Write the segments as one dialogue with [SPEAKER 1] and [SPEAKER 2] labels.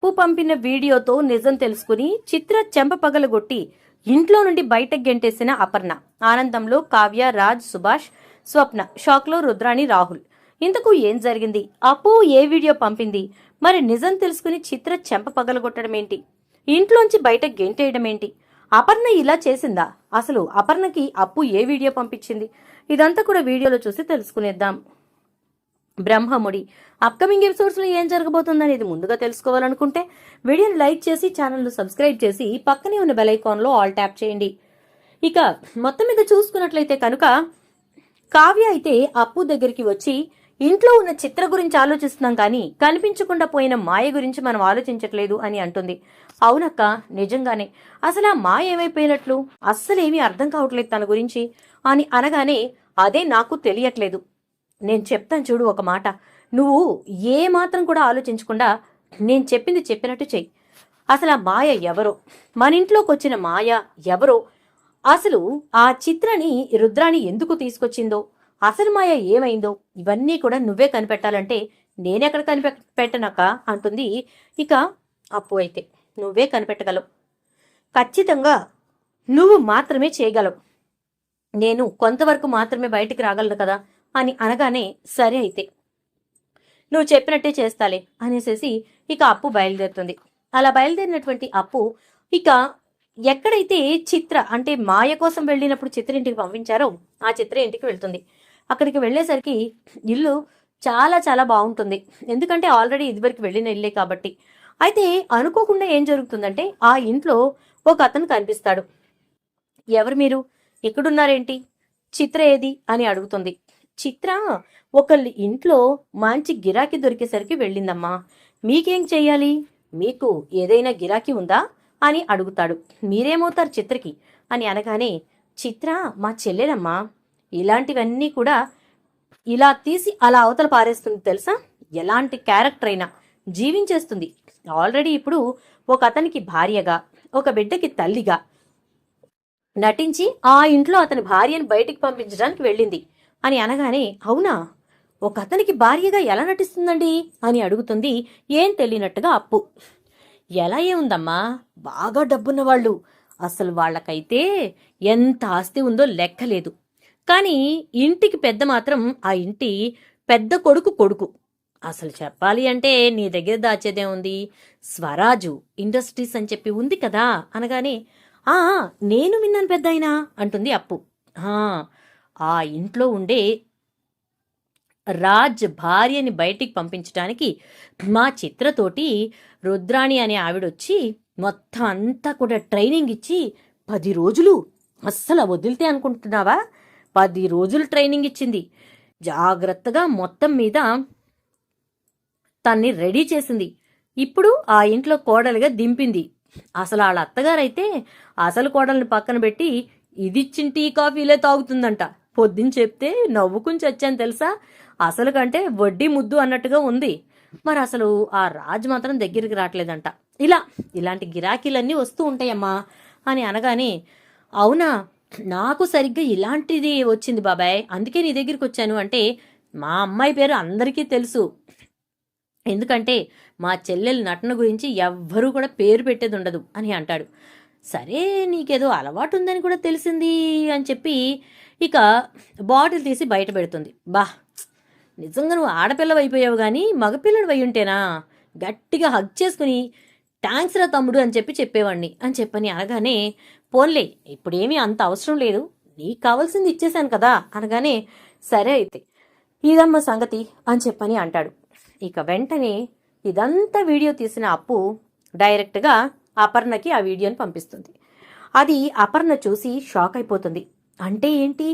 [SPEAKER 1] అప్పు పంపిన వీడియోతో నిజం తెలుసుకుని చిత్ర చెంప పగలగొట్టి ఇంట్లో నుండి బయటకు గెంటేసిన అపర్ణ. ఆనందంలో కావ్య, రాజ్, సుభాష్, స్వప్న. షాక్లో రుద్రాణి, రాహుల్. ఇంతకు ఏం జరిగింది? అప్పు ఏ వీడియో పంపింది? మరి నిజం తెలుసుకుని చిత్ర చెంప పగలగొట్టడం ఏంటి? ఇంట్లోంచి బయటకు గెంటేయడం ఏంటి? అపర్ణ ఇలా చేసిందా? అసలు అపర్ణకి అప్పు ఏ వీడియో పంపించింది? ఇదంతా కూడా వీడియోలో చూసి తెలుసుకునేద్దాం. బ్రహ్మముడి అప్కమింగ్ ఎపిసోడ్స్ లో ఏం జరగబోతుందనేది ముందుగా తెలుసుకోవాలనుకుంటే వీడియోని లైక్ చేసి ఛానల్ను సబ్స్క్రైబ్ చేసి పక్కనే ఉన్న బెల్ ఐకాన్ లో ఆల్ ట్యాప్ చేయండి. ఇక మొత్తం మీద చూసుకున్నట్లయితే కనుక కావ్య అయితే అప్పు దగ్గరికి వచ్చి ఇంట్లో ఉన్న చిత్ర గురించి ఆలోచిస్తున్నాం కానీ కనిపించకుండా పోయిన మాయ గురించి మనం ఆలోచించట్లేదు అని అంటుంది. అవునక్క, నిజంగానే అసలు ఆ మాయ ఏమైపోయినట్లు? అస్సలేమీ అర్థం కావట్లేదు తన గురించి అని అనగానే అదే నాకు తెలియట్లేదు. నేను చెప్తాను చూడు ఒక మాట, నువ్వు ఏ మాత్రం కూడా ఆలోచించకుండా నేను చెప్పింది చెప్పినట్టు చెయ్యి. అసలు ఆ మాయ ఎవరో, మన ఇంట్లోకి వచ్చిన మాయ ఎవరో, అసలు ఆ చిత్రని రుద్రాణి ఎందుకు తీసుకొచ్చిందో, అసలు మాయ ఏమైందో ఇవన్నీ కూడా నువ్వే కనిపెట్టాలంటే నేనెక్కడ కనిపెట్టనక్క అంటుంది. ఇక అప్పు అయితే నువ్వే కనిపెట్టగలవు, ఖచ్చితంగా నువ్వు మాత్రమే చేయగలవు, నేను కొంతవరకు మాత్రమే బయటికి రాగలను కదా అని అనగానే సరే అయితే నువ్వు చెప్పినట్టే చేస్తాలే అనేసేసి ఇక అప్పు బయలుదేరుతుంది. అలా బయలుదేరినటువంటి అప్పు ఇక ఎక్కడైతే చిత్ర అంటే మాయ కోసం వెళ్ళినప్పుడు చిత్ర ఇంటికి పంపించారో ఆ చిత్ర ఇంటికి వెళ్తుంది. అక్కడికి వెళ్ళేసరికి ఇల్లు చాలా చాలా బాగుంటుంది, ఎందుకంటే ఆల్రెడీ ఇదివరకు వెళ్ళిన ఇల్లే కాబట్టి. అయితే అనుకోకుండా ఏం జరుగుతుందంటే ఆ ఇంట్లో ఒక అతను కనిపిస్తాడు. ఎవరు మీరు, ఎక్కడున్నారేంటి, చిత్ర ఏది అని అడుగుతుంది. చిత్ర ఒకళ్ళ ఇంట్లో మంచి గిరాకీ దొరికేసరికి వెళ్ళిందమ్మా, మీకేం చెయ్యాలి, మీకు ఏదైనా గిరాకీ ఉందా అని అడుగుతాడు. మీరేమవుతారు చిత్రకి అని అనగానే చిత్ర మా చెల్లెలమ్మా, ఇలాంటివన్నీ కూడా ఇలా తీసి అలా అవతల పారేస్తుంది తెలుసా, ఎలాంటి క్యారెక్టర్ అయినా జీవించేస్తుంది. ఆల్రెడీ ఇప్పుడు ఒక అతనికి భార్యగా ఒక బిడ్డకి తల్లిగా నటించి ఆ ఇంట్లో అతని భార్యను బయటికి పంపించడానికి వెళ్ళింది అని అనగానే అవునా, ఒక అతనికి భార్యగా ఎలా నటిస్తుందండి అని అడుగుతుంది ఏం తెలియనట్టుగా అప్పు. ఎలా ఏముందమ్మా, బాగా డబ్బున్న వాళ్ళు, అసలు వాళ్ళకైతే ఎంత ఆస్తి ఉందో లెక్కలేదు, కానీ ఇంటికి పెద్ద మాత్రం ఆ ఇంటి పెద్ద కొడుకు. అసలు చెప్పాలి అంటే నీ దగ్గర దాచేదే ఉంది, స్వరాజు ఇండస్ట్రీస్ అని చెప్పి ఉంది కదా అనగానే ఆ నేను విన్నాను పెద్ద అయినా అంటుంది అప్పు. ఆ ఇంట్లో ఉండే రాజ్ భార్యని బయటికి పంపించడానికి మా చిత్రతోటి రుద్రాణి అనే ఆవిడొచ్చి మొత్తం అంతా కూడా ట్రైనింగ్ ఇచ్చి 10 రోజులు, అస్సలు వదిలితే అనుకుంటున్నావా, 10 రోజులు ట్రైనింగ్ ఇచ్చింది. జాగ్రత్తగా మొత్తం మీద తన్ని రెడీ చేసింది. ఇప్పుడు ఆ ఇంట్లో కోడలుగా దింపింది. అసలు వాళ్ళ అత్తగారైతే అసలు కోడల్ని పక్కన పెట్టి ఇదిచ్చిన టీ కాఫీలే తాగుతుందంట. పొద్దున్న చెప్తే నవ్వుకుని చచ్చాను తెలుసా, అసలు కంటే వడ్డీ ముద్దు అన్నట్టుగా ఉంది. మరి అసలు ఆ రాజు మాత్రం దగ్గరికి రావట్లేదంట. ఇలాంటి గిరాకీలన్నీ వస్తూ ఉంటాయమ్మా అని అనగానే అవునా, నాకు సరిగ్గా ఇలాంటిది వచ్చింది బాబాయ్, అందుకే నీ దగ్గరికి వచ్చాను అంటే మా అమ్మాయి పేరు అందరికీ తెలుసు, ఎందుకంటే మా చెల్లెల నటన గురించి ఎవ్వరూ కూడా పేరు పెట్టేది ఉండదు అని అంటాడు. సరే నీకేదో అలవాటు ఉందని కూడా తెలిసింది అని చెప్పి ఇక బాటిల్ తీసి బయట పెడుతుంది. నిజంగా నువ్వు ఆడపిల్లవి అయిపోయావు కానీ మగపిల్లడు అయి ఉంటేనా గట్టిగా హగ్ చేసుకుని థ్యాంక్స్ రా తమ్ముడు అని చెప్పేవాడిని అని చెప్పని అనగానే పోన్లే ఇప్పుడేమీ అంత అవసరం లేదు, నీకు కావాల్సింది ఇచ్చేశాను కదా అనగానే సరే అయితే ఇదమ్మ సంగతి అని చెప్పని అంటాడు. ఇక వెంటనే ఇదంతా వీడియో తీసిన అప్పు డైరెక్ట్గా అపర్ణకి ఆ వీడియోని పంపిస్తుంది. అది అపర్ణ చూసి షాక్ అయిపోతుంది. అంటే ఏంటి,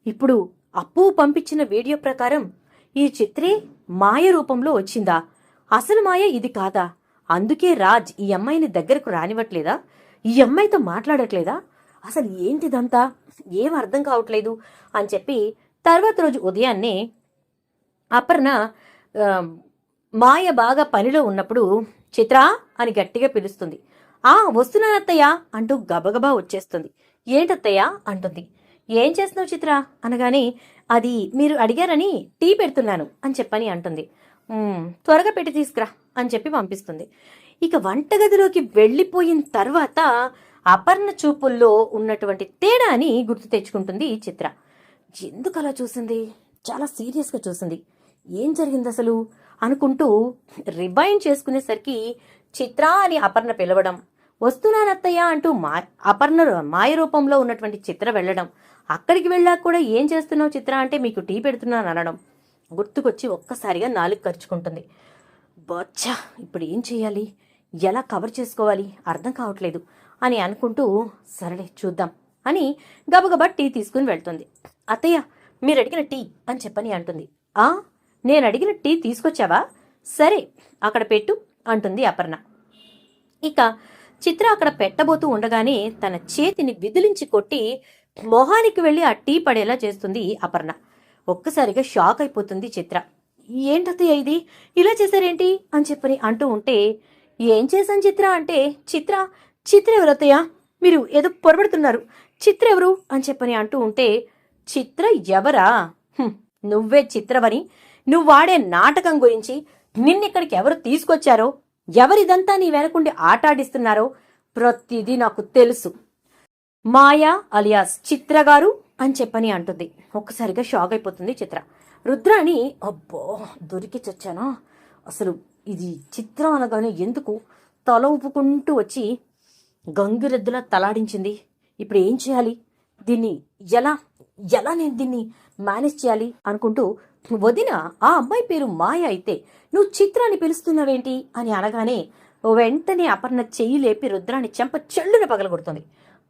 [SPEAKER 1] ఇప్పుడు అప్పు పంపించిన వీడియో ప్రకారం ఈ చిత్రే మాయ రూపంలో వచ్చిందా? అసలు మాయ ఇది కాదా? అందుకే రాజ్ ఈ అమ్మాయిని దగ్గరకు రానివ్వట్లేదా? ఈ అమ్మాయితో మాట్లాడట్లేదా? అసలు ఏంటిదంతా, ఏం అర్థం కావట్లేదు అని చెప్పి తర్వాత రోజు ఉదయాన్నే అపర్ణ మాయ బాగా పనిలో ఉన్నప్పుడు చిత్రా అని గట్టిగా పిలుస్తుంది. వస్తున్నానత్తయ్య అంటూ గబగబా వచ్చేస్తుంది. ఏంటత్తయ్య అంటుంది. ఏం చేస్తున్నావు చిత్ర అనగానే అది మీరు అడిగారని టీ పెడుతున్నాను అని చెప్పని అంటుంది. త్వరగా పెట్టి తీసుకురా అని చెప్పి పంపిస్తుంది. ఇక వంటగదిలోకి వెళ్ళిపోయిన తర్వాత అపర్ణ చూపుల్లో ఉన్నటువంటి తేడాని గుర్తు తెచ్చుకుంటుంది ఈ చిత్ర. ఎందుకు అలా చూసింది? చాలా సీరియస్గా చూసింది. ఏం జరిగింది అసలు అనుకుంటూ రివైండ్ చేసుకునేసరికి చిత్ర అని అపర్ణ పిలవడం, వస్తున్నానత్తయ్య అంటూ అపర్ణ మాయ రూపంలో ఉన్నటువంటి చిత్ర వెళ్ళడం, అక్కడికి వెళ్ళాక కూడా ఏం చేస్తున్నావు చిత్ర అంటే మీకు టీ పెడుతున్నాను అనడం గుర్తుకొచ్చి ఒక్కసారిగా నాలుగు ఖర్చుకుంటుంది. బచ్చా, ఇప్పుడు ఏం చేయాలి, ఎలా కవర్ చేసుకోవాలి అర్థం కావట్లేదు అని అనుకుంటూ సరేలే చూద్దాం అని గబగబా టీ తీసుకుని వెళ్తుంది. అత్తయ్య, మీరు అడిగిన టీ అని చెప్పని అంటుంది. నేను అడిగిన టీ తీసుకొచ్చావా? సరే అక్కడ పెట్టు అంటుంది అపర్ణ. ఇక చిత్ర అక్కడ పెట్టబోతూ ఉండగానే తన చేతిని విదిలించి కొట్టి మొహానికి వెళ్ళి ఆ టీ పడేలా చేస్తుంది అపర్ణ. ఒక్కసారిగా షాక్ అయిపోతుంది చిత్ర. ఏంటత్తయ్య ఇది, ఇలా చేశారేంటి అని చెప్పని అంటూ ఉంటే, ఏం చేశాను చిత్ర అంటే, చిత్ర ఎవరు అత్తయ్య, మీరు ఏదో పొరబడుతున్నారు, చిత్ర ఎవరు అని చెప్పని అంటూ ఉంటే, చిత్ర ఎవరా? నువ్వే చిత్రవని, నువ్వు వాడే నాటకం గురించి, నిన్నిక్కడికి ఎవరు తీసుకొచ్చారో, ఎవరిదంతా నీ వెనకుండి ఆటాడిస్తున్నారో ప్రతిదీ నాకు తెలుసు. మాయా అలియాస్ చిత్ర గారు అని చెప్పని అంటుంది. ఒక్కసారిగా షాక్ అయిపోతుంది చిత్ర. రుద్రాణి, అబ్బో దొరికి చచ్చానా, అసలు ఇది చిత్ర అనగానే ఎందుకు తల ఊపుకుంటూ వచ్చి గంగిరెద్దులా తలాడించింది. ఇప్పుడు ఏం చేయాలి, దీన్ని ఎలా నేను దీన్ని మేనేజ్ చేయాలి అనుకుంటూ, వదిన ఆ అమ్మాయి పేరు మాయ అయితే నువ్వు చిత్రాన్ని పిలుస్తున్నావేంటి అని అనగానే వెంటనే అపర్ణ చెయ్యి లేపి రుద్రాన్ని చెంప చెల్లున పగలగొడుతుంది.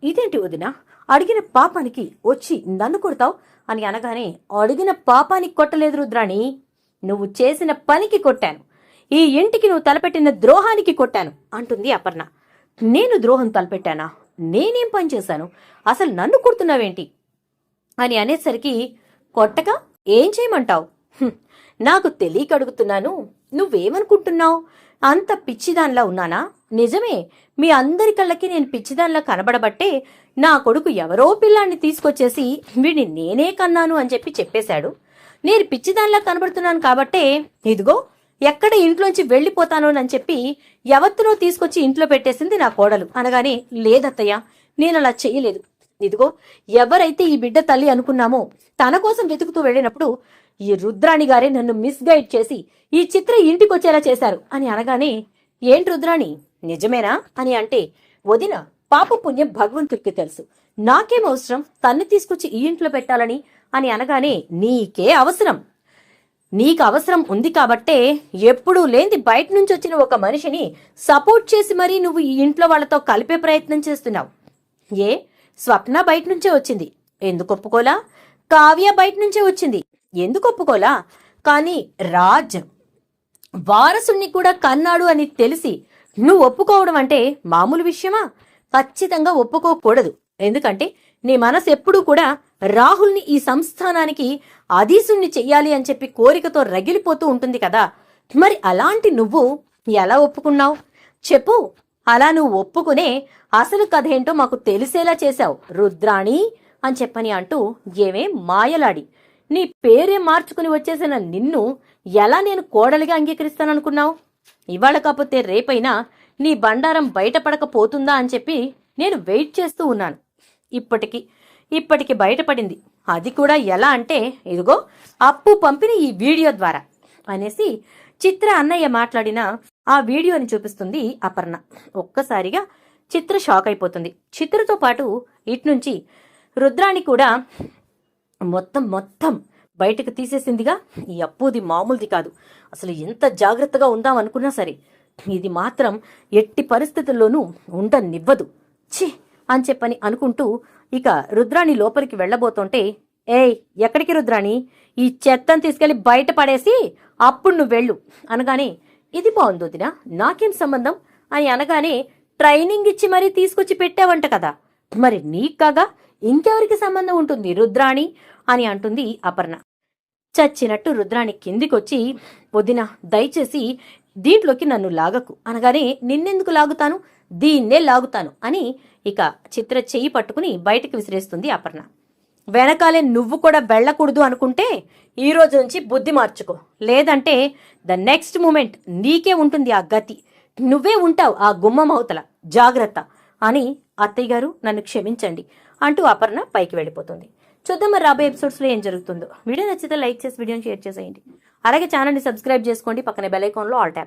[SPEAKER 1] ఇదేంటి వదిన, అడిగిన పాపానికి వచ్చి నన్ను కొడతావు అని అనగానే, అడిగిన పాపానికి కొట్టలేదు రుద్రాణి, నువ్వు చేసిన పనికి కొట్టాను, ఈ ఇంటికి నువ్వు తలపెట్టిన ద్రోహానికి కొట్టాను అంటుంది అపర్ణ. నేను ద్రోహం తలపెట్టానా? నేనేం పని చేశాను? అసలు నన్ను కొడుతున్నావేంటి అని అనేసరికి, కొట్టక ఏం చేయమంటావు? నాకు తెలియక అడుగుతున్నాను, నువ్వేమనుకుంటున్నావు? అంత పిచ్చిదాన్లా ఉన్నానా? నిజమే, మీ అందరి కళ్ళకి నేను పిచ్చిదాన్లా కనబడబట్టే నా కొడుకు ఎవరో పిల్లాన్ని తీసుకొచ్చేసి వీడిని నేనే కన్నాను అని చెప్పేశాడు. నేను పిచ్చిదాన్లా కనబడుతున్నాను కాబట్టే ఇదిగో ఎక్కడ ఇంట్లోంచి వెళ్ళిపోతాను అని చెప్పి ఎవరినో తీసుకొచ్చి ఇంట్లో పెట్టేసింది నా కోడలు అనగానే, లేదత్తయ్య నేను అలా చెయ్యలేదు, ఇదిగో ఎవరైతే ఈ బిడ్డ తల్లి అనుకున్నామో తన కోసం వెతుకుతూ వెళ్ళినప్పుడు ఈ రుద్రాణి గారే నన్ను మిస్గైడ్ చేసి ఈ చిత్ర ఇంటికి వచ్చేలా చేశారు అని అనగానే, ఏంటి రుద్రాణి నిజమేనా అని అంటే, వదిన పాప పుణ్యం భగవంతుడికి తెలుసు, నాకేం అవసరం తన్ని తీసుకొచ్చి ఈ ఇంట్లో పెట్టాలని అని అనగానే, నీకే అవసరం, నీకు అవసరం ఉంది కాబట్టే ఎప్పుడూ లేని బయట నుంచి వచ్చిన ఒక మనిషిని సపోర్ట్ చేసి మరీ నువ్వు ఈ ఇంట్లో వాళ్ళతో కలిపే ప్రయత్నం చేస్తున్నావు. ఏ స్వప్న బయట నుంచే వచ్చింది, ఎందుకు ఒప్పుకోలా? కావ్య బయట నుంచే వచ్చింది, ఎందుకు ఒప్పుకోలా? కానీ రాజ్ వారసుణ్ణి కూడా కన్నాడు అని తెలిసి నువ్వు ఒప్పుకోవడం అంటే మామూలు విషయమా? ఖచ్చితంగా ఒప్పుకోకూడదు. ఎందుకంటే నీ మనసు ఎప్పుడూ కూడా రాహుల్ని ఈ సంస్థానానికి అధీసుణ్ణి చెయ్యాలి అని చెప్పి కోరికతో రగిలిపోతూ ఉంటుంది కదా. మరి అలాంటి నువ్వు ఎలా ఒప్పుకున్నావు చెప్పు? అలా నువ్వు ఒప్పుకునే అసలు కథ ఏంటో మాకు తెలిసేలా చేశావు రుద్రాణి అని చెప్పని అంటూ, ఏమే మాయలాడి నీ పేరే మార్చుకుని వచ్చేసిన నిన్ను ఎలా నేను కోడలిగా అంగీకరిస్తాననుకున్నావు? ఇవాళ కాకపోతే రేపైనా నీ బండారం బయటపడకపోతుందా అని చెప్పి నేను వెయిట్ చేస్తూ ఉన్నాను. ఇప్పటికి బయటపడింది, అది కూడా ఎలా అంటే ఇదిగో అప్పు పంపిన ఈ వీడియో ద్వారా అనేసి చిత్ర అన్నయ్య మాట్లాడిన ఆ వీడియోని చూపిస్తుంది అపర్ణ. ఒక్కసారిగా చిత్ర షాక్ అయిపోతుంది. చిత్రతో పాటు ఇట్నుంచి రుద్రాణి కూడా మొత్తం బయటకు తీసేసిందిగా. ఈ అప్పుది మామూలుది కాదు, అసలు ఎంత జాగ్రత్తగా ఉందాం అనుకున్నా సరే ఇది మాత్రం ఎట్టి పరిస్థితుల్లోనూ ఉండనివ్వదు ఛీ అని చెప్పని అనుకుంటూ ఇక రుద్రాణి లోపలికి వెళ్ళబోతుంటే, ఏయ్ ఎక్కడికి రుద్రాణి, ఈ చెత్తను తీసుకెళ్లి బయట పడేసి అప్పుడు నువ్వు వెళ్ళు అనగానే, ఇది బాగుంది వదిన, నాకేం సంబంధం అని అనగానే, ట్రైనింగ్ ఇచ్చి మరీ తీసుకొచ్చి పెట్టావంట కదా, మరి నీకు కాగా ఇంకెవరికి సంబంధం ఉంటుంది రుద్రాణి అని అంటుంది అపర్ణ. చచ్చినట్టు రుద్రాణి కిందికొచ్చి, వదిన దయచేసి దీంట్లోకి నన్ను లాగకు అనగానే, నిన్నెందుకు లాగుతాను, దీన్నే లాగుతాను అని ఇక చిత్ర చెయ్యి పట్టుకుని బయటకు విసిరేస్తుంది అపర్ణ. వెనకాలే నువ్వు కూడా వెళ్ళకూడదు అనుకుంటే ఈ రోజు నుంచి బుద్ధి మార్చుకో, లేదంటే ద నెక్స్ట్ మూమెంట్ నీకే ఉంటుంది ఆ గతి. నువ్వే ఉంటావు ఆ గుమ్మం అవతల, జాగ్రత్త అని అత్తయ్య గారు నన్ను క్షమించండి అంటూ అపర్ణ పైకి వెళ్ళిపోతుంది. చూద్దాం మరి రాబోయే ఎపిసోడ్స్లో ఏం జరుగుతుందో. వీడియో నచ్చితే లైక్ చేసి వీడియోని షేర్ చేసేయండి. అలాగే ఛానల్ని సబ్స్క్రైబ్ చేసుకోండి. పక్కనే బెల్ ఐకాన్లో ఆల్ ట్యాప్